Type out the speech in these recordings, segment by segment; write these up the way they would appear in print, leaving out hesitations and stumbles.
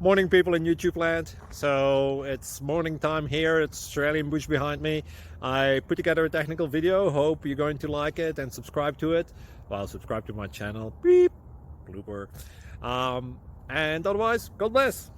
Morning, people in YouTube land. So it's morning time here. It's Australian bush behind me. I put together a technical video. Hope you're going to like it and subscribe to it. Well, subscribe to my channel. Beep. Blooper. And otherwise, God bless.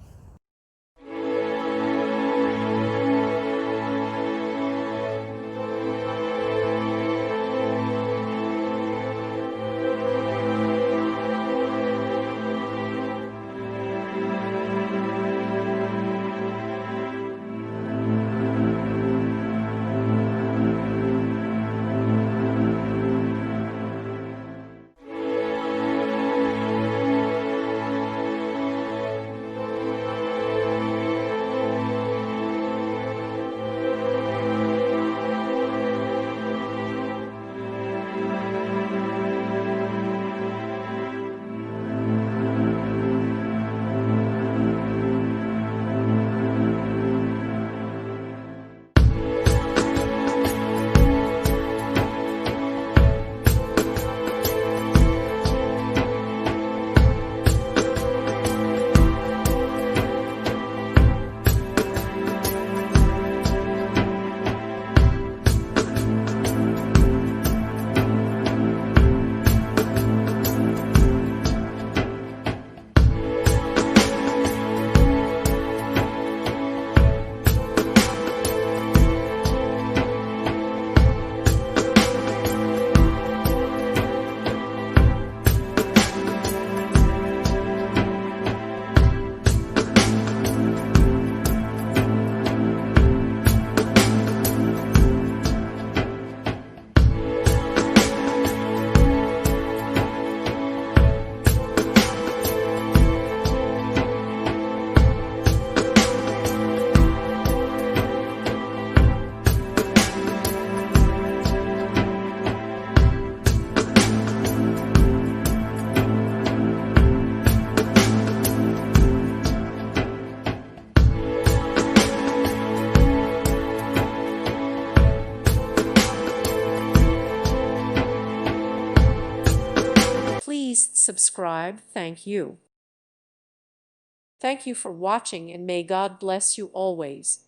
Please subscribe. Thank you. Thank you for watching, and may God bless you always.